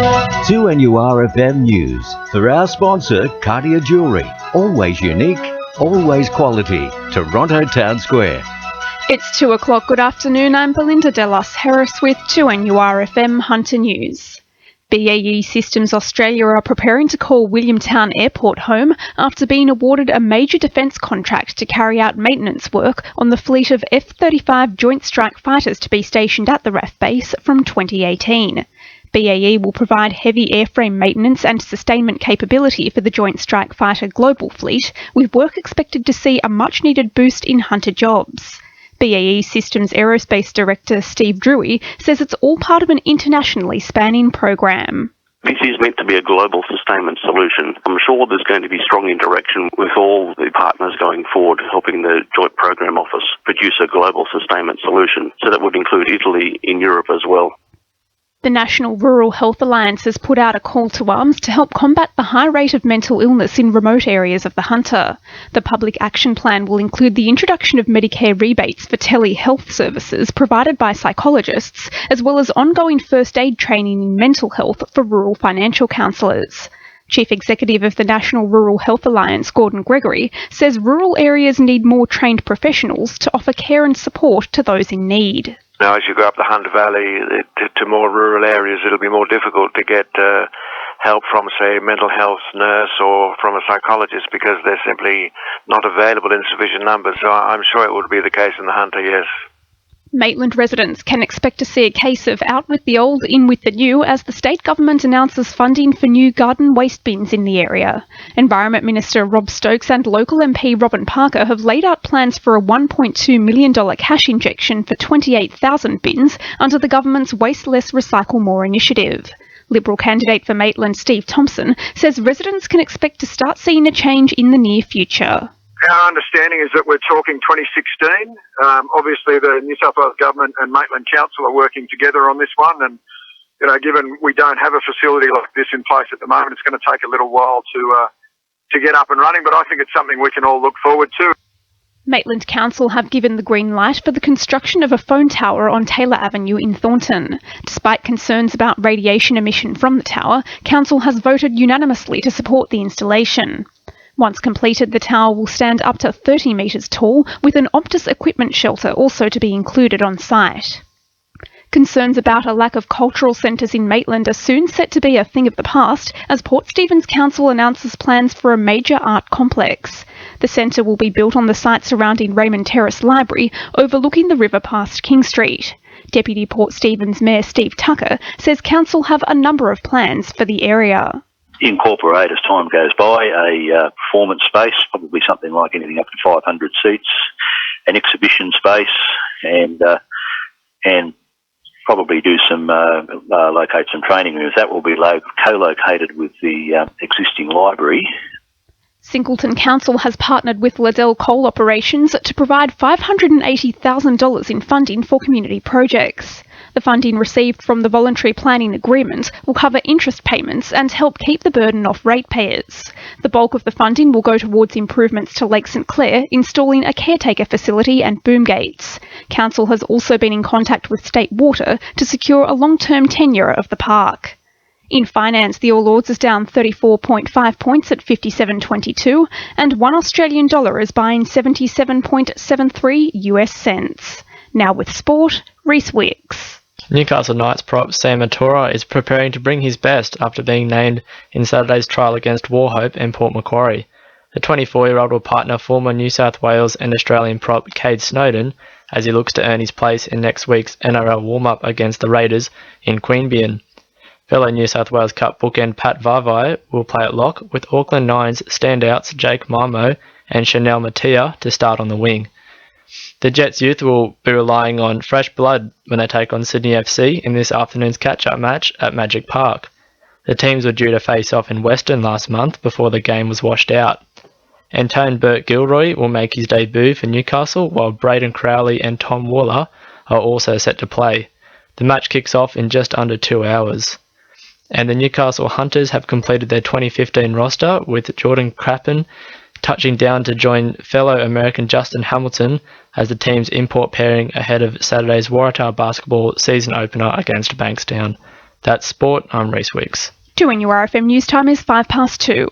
2NURFM News for our sponsor, Cartier Jewellery. Always unique, always quality. Toronto Town Square. It's 2 o'clock. Good afternoon. I'm Belinda De Lasheras with 2NURFM Hunter News. BAE Systems Australia are preparing to call Williamtown Airport home after being awarded a major defence contract to carry out maintenance work on the fleet of F-35 Joint Strike Fighters to be stationed at the RAF base from 2018. BAE will provide heavy airframe maintenance and sustainment capability for the Joint Strike Fighter global fleet, with work expected to see a much-needed boost in Hunter jobs. BAE Systems Aerospace Director Steve Drewy says it's all part of an internationally spanning program. This is meant to be a global sustainment solution. I'm sure there's going to be strong interaction with all the partners going forward, helping the Joint Program Office produce a global sustainment solution. So that would include Italy in Europe as well. The National Rural Health Alliance has put out a call to arms to help combat the high rate of mental illness in remote areas of the Hunter. The public action plan will include the introduction of Medicare rebates for telehealth services provided by psychologists, as well as ongoing first aid training in mental health for rural financial counsellors. Chief Executive of the National Rural Health Alliance, Gordon Gregory, says rural areas need more trained professionals to offer care and support to those in need. Now, as you go up the Hunter Valley to more rural areas, it'll be more difficult to get help from, say, a mental health nurse or from a psychologist because they're simply not available in sufficient numbers. So I'm sure it would be the case in the Hunter, yes. Maitland residents can expect to see a case of out with the old, in with the new as the state government announces funding for new garden waste bins in the area. Environment Minister Rob Stokes and local MP Robin Parker have laid out plans for a $1.2 million cash injection for 28,000 bins under the government's Waste Less Recycle More initiative. Liberal candidate for Maitland Steve Thompson says residents can expect to start seeing a change in the near future. Our understanding is that we're talking 2016. Obviously, the New South Wales Government and Maitland Council are working together on this one. And, given we don't have a facility like this in place at the moment, it's going to take a little while to get up and running. But I think it's something we can all look forward to. Maitland Council have given the green light for the construction of a phone tower on Taylor Avenue in Thornton. Despite concerns about radiation emission from the tower, Council has voted unanimously to support the installation. Once completed, the tower will stand up to 30 metres tall, with an Optus equipment shelter also to be included on site. Concerns about a lack of cultural centres in Maitland are soon set to be a thing of the past as Port Stephens Council announces plans for a major art complex. The centre will be built on the site surrounding Raymond Terrace Library, overlooking the river past King Street. Deputy Port Stephens Mayor Steve Tucker says Council have a number of plans for the area. Incorporate, as time goes by, a performance space, probably something like anything up to 500 seats, an exhibition space, and probably do some locate some training rooms. That will be co-located with the existing library. Singleton Council has partnered with Liddell Coal Operations to provide $580,000 in funding for community projects. The funding received from the voluntary planning agreement will cover interest payments and help keep the burden off ratepayers. The bulk of the funding will go towards improvements to Lake St Clair, installing a caretaker facility and boom gates. Council has also been in contact with State Water to secure a long-term tenure of the park. In finance, the All Ords is down 34.5 points at 57.22, and $1 Australian is buying 77.73 US cents. Now with sport, Reece Wicks. Newcastle Knights prop Sam Matura is preparing to bring his best after being named in Saturday's trial against Warhope and Port Macquarie. The 24-year-old will partner former New South Wales and Australian prop Cade Snowden as he looks to earn his place in next week's NRL warm-up against the Raiders in Queanbeyan. Fellow New South Wales Cup bookend Pat Varvai will play at lock with Auckland Nines standouts Jake Marmo and Chanel Mattia to start on the wing. The Jets youth will be relying on fresh blood when they take on Sydney FC in this afternoon's catch-up match at Magic Park. The teams were due to face off in Western last month before the game was washed out. Antone Burt-Gilroy will make his debut for Newcastle, while Braden Crowley and Tom Waller are also set to play. The match kicks off in just under 2 hours. And the Newcastle Hunters have completed their 2015 roster, with Jordan Crappen touching down to join fellow American Justin Hamilton as the team's import pairing ahead of Saturday's Waratah basketball season opener against Bankstown. That's sport. I'm Reece Wicks. 2 NURFM news time is 2:05.